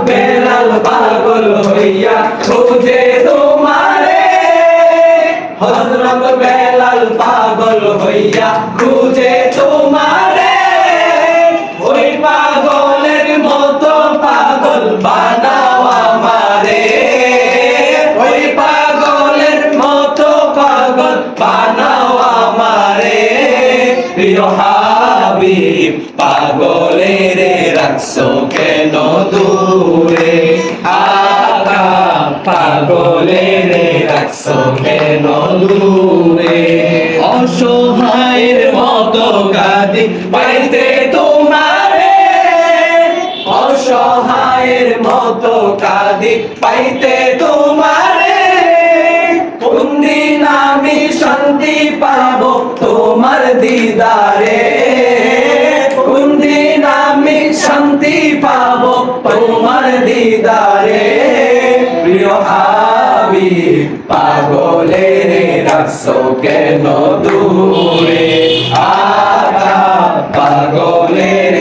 বেলাল পাগল হইয়া খুঁজে তোমারে হযরত বেলাল পাগল হইয়া খুঁজে তোমারে ওই পাগলের মতো পাগল বানাও আমারে ওই পাগলের মতো পাগল বানাও আমারে প্রিয় হাবিব পাগলের রাখছো কেন দূরে আকা পাগলের রাখছো কেন দূরে অসহায়ের মতো কাঁদি পাইতে তোমারে অসহায়ের মতো কাঁদি পাইতে তোমারে কোন দিন আমি শান্তি পাবো তোমার দিদারে কোন দিন আমি শান্তি পাবো তোমার দিদারে প্রিয় হাবিব পাগলের রাখছো কেন দূরে আকা পাগলের